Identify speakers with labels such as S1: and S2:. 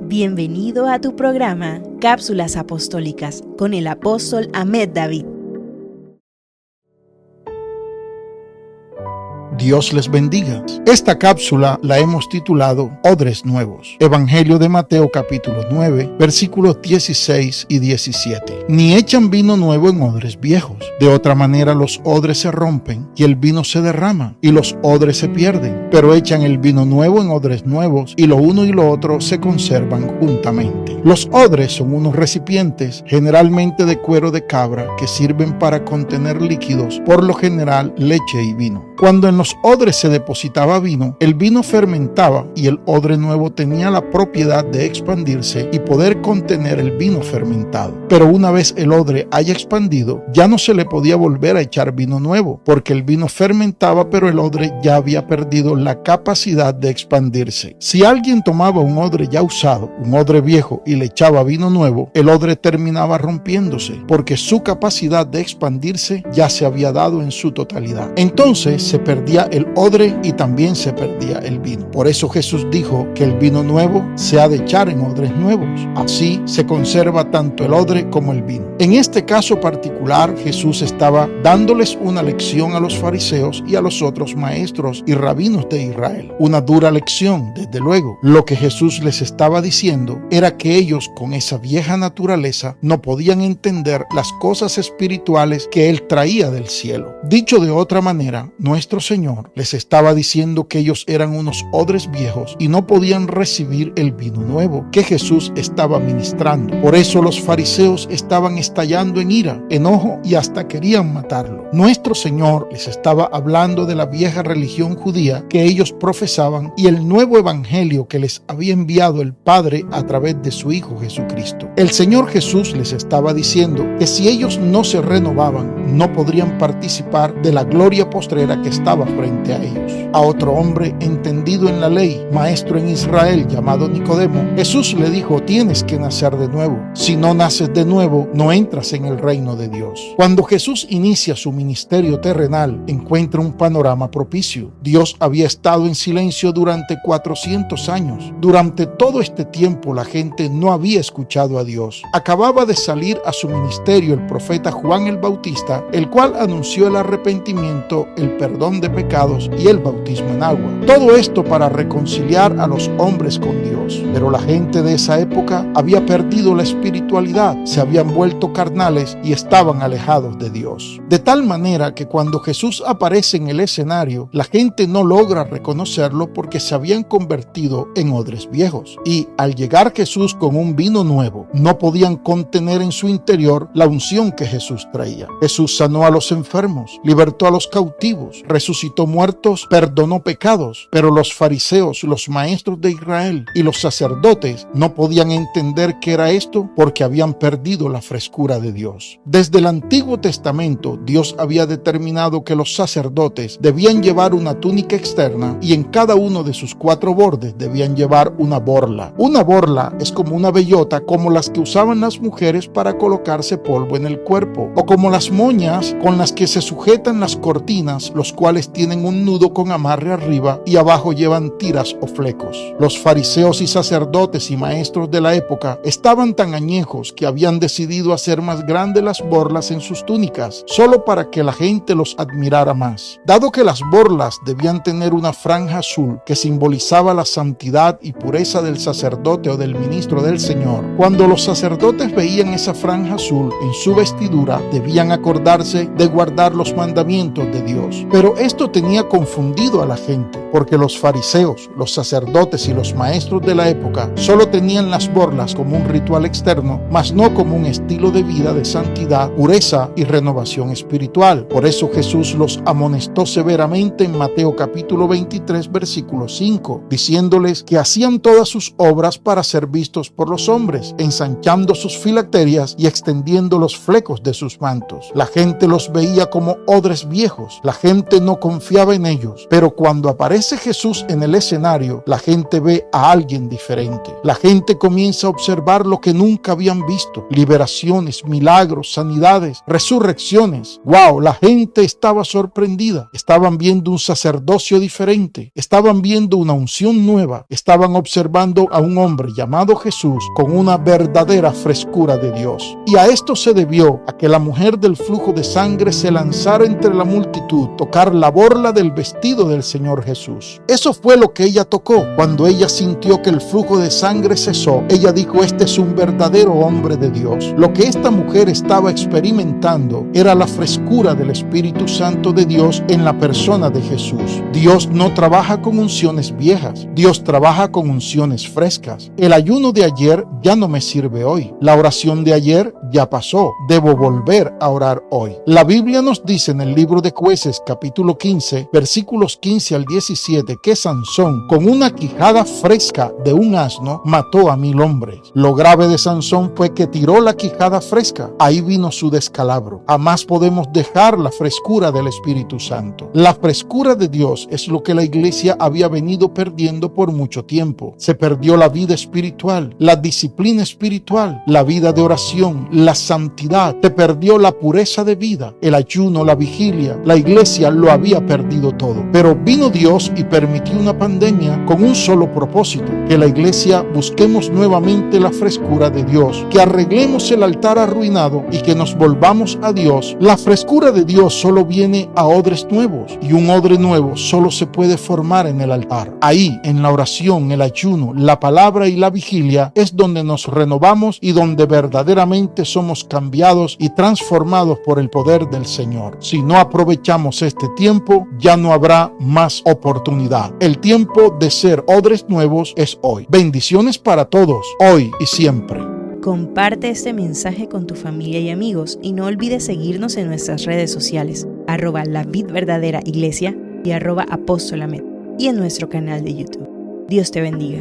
S1: Bienvenido a tu programa Cápsulas Apostólicas con el apóstol Ahmed David.
S2: Dios les bendiga. Esta cápsula la hemos titulado Odres Nuevos. Evangelio de Mateo capítulo 9, versículos 16 y 17. Ni echan vino nuevo en odres viejos. De otra manera los odres se rompen y el vino se derrama y los odres se pierden. Pero echan el vino nuevo en odres nuevos y lo uno y lo otro se conservan juntamente. Los odres son unos recipientes generalmente de cuero de cabra que sirven para contener líquidos, por lo general leche y vino. Cuando en los odres se depositaba vino, el vino fermentaba y el odre nuevo tenía la propiedad de expandirse y poder contener el vino fermentado. Pero una vez el odre haya expandido, ya no se le podía volver a echar vino nuevo, porque el vino fermentaba, pero el odre ya había perdido la capacidad de expandirse. Si alguien tomaba un odre ya usado, un odre viejo, y le echaba vino nuevo, el odre terminaba rompiéndose, porque su capacidad de expandirse ya se había dado en su totalidad. Entonces se perdía el odre y también se perdía el vino. Por eso Jesús dijo que el vino nuevo se ha de echar en odres nuevos. Así se conserva tanto el odre como el vino. En este caso particular, Jesús estaba dándoles una lección a los fariseos y a los otros maestros y rabinos de Israel. Una dura lección, desde luego. Lo que Jesús les estaba diciendo era que ellos, con esa vieja naturaleza, no podían entender las cosas espirituales que Él traía del cielo. Dicho de otra manera, nuestro Señor les estaba diciendo que ellos eran unos odres viejos y no podían recibir el vino nuevo que Jesús estaba ministrando. Por eso los fariseos estaban estallando en ira, enojo y hasta querían matarlo. Nuestro Señor les estaba hablando de la vieja religión judía que ellos profesaban y el nuevo evangelio que les había enviado el Padre a través de su Hijo Jesucristo. El Señor Jesús les estaba diciendo que si ellos no se renovaban, no podrían participar de la gloria postrera que estaba frente a ellos. A otro hombre entendido en la ley, maestro en Israel llamado Nicodemo, Jesús le dijo: tienes que nacer de nuevo. Si no naces de nuevo, no entras en el reino de Dios. Cuando Jesús inicia su ministerio terrenal, encuentra un panorama propicio. Dios había estado en silencio durante 400 años. Durante todo este tiempo la gente no había escuchado a Dios. Acababa de salir a su ministerio el profeta Juan el Bautista, el cual anunció el arrepentimiento, el perdón de pecados y el bautismo en agua. Todo esto para reconciliar a los hombres con Dios. Pero la gente de esa época había perdido la espiritualidad, se habían vuelto carnales y estaban alejados de Dios. De tal manera que cuando Jesús aparece en el escenario, la gente no logra reconocerlo porque se habían convertido en odres viejos. Y al llegar Jesús con un vino nuevo, no podían contener en su interior la unción que Jesús traía. Jesús sanó a los enfermos, libertó a los cautivos, resucitó muertos, perdonó pecados, pero los fariseos, los maestros de Israel y los sacerdotes no podían entender qué era esto porque habían perdido la frescura de Dios. Desde el Antiguo Testamento, Dios había determinado que los sacerdotes debían llevar una túnica externa y en cada uno de sus 4 bordes debían llevar una borla. Una borla es como una bellota, como las que usaban las mujeres para colocarse polvo en el cuerpo, o como las moñas con las que se sujetan las cortinas, los cuales tienen un nudo con amarre arriba y abajo llevan tiras o flecos. Los fariseos y sacerdotes y maestros de la época estaban tan añejos que habían decidido hacer más grandes las borlas en sus túnicas, solo para que la gente los admirara más. Dado que las borlas debían tener una franja azul que simbolizaba la santidad y pureza del sacerdote o del ministro del Señor, cuando los sacerdotes veían esa franja azul en su vestidura, debían acordarse de guardar los mandamientos de Dios. Pero esto tenía confundido a la gente, porque los fariseos, los sacerdotes y los maestros de la época solo tenían las borlas como un ritual externo, mas no como un estilo de vida de santidad, pureza y renovación espiritual. Por eso Jesús los amonestó severamente en Mateo capítulo 23 versículo 5, diciéndoles que hacían todas sus obras para ser vistos por los hombres, ensanchando sus filacterias y extendiendo los flecos de sus mantos. La gente los veía como odres viejos. La gente no confiaba confiaba en ellos, pero cuando aparece Jesús en el escenario, la gente ve a alguien diferente. La gente comienza a observar lo que nunca habían visto: liberaciones, milagros, sanidades, resurrecciones. ¡Wow! La gente estaba sorprendida. Estaban viendo un sacerdocio diferente, estaban viendo una unción nueva, estaban observando a un hombre llamado Jesús con una verdadera frescura de Dios. Y a esto se debió a que la mujer del flujo de sangre se lanzara entre la multitud, tocar la borla del vestido del Señor Jesús. Eso fue lo que ella tocó. Cuando ella sintió que el flujo de sangre cesó, ella dijo: este es un verdadero hombre de Dios. Lo que esta mujer estaba experimentando era la frescura del Espíritu Santo de Dios en la persona de Jesús. Dios no trabaja con unciones viejas, Dios trabaja con unciones frescas. El ayuno de ayer ya no me sirve hoy. La oración de ayer ya pasó. Debo volver a orar hoy. La Biblia nos dice en el libro de Jueces, capítulo 15, versículos 15 al 17, que Sansón, con una quijada fresca de un asno, mató a 1000 hombres. Lo grave de Sansón fue que tiró la quijada fresca. Ahí vino su descalabro. Jamás podemos dejar la frescura del Espíritu Santo. La frescura de Dios es lo que la iglesia había venido perdiendo por mucho tiempo. Se perdió la vida espiritual, la disciplina espiritual, la vida de oración, la santidad. Se perdió la pureza de vida, el ayuno, la vigilia. La iglesia lo había perdido todo. Pero vino Dios y permitió una pandemia con un solo propósito: que la iglesia busquemos nuevamente la frescura de Dios, que arreglemos el altar arruinado y que nos volvamos a Dios. La frescura de Dios solo viene a odres nuevos, y un odre nuevo solo se puede formar en el altar. Ahí, en la oración, el ayuno, la palabra y la vigilia, es donde nos renovamos y donde verdaderamente somos cambiados y transformados por el poder del Señor. Si no aprovechamos este tiempo, ya no habrá más oportunidad. El tiempo de ser odres nuevos es hoy. Bendiciones para todos, hoy y siempre.
S1: Comparte este mensaje con tu familia y amigos y no olvides seguirnos en nuestras redes sociales, @lavidverdadera iglesia y @apostolamed, y en nuestro canal de YouTube. Dios te bendiga.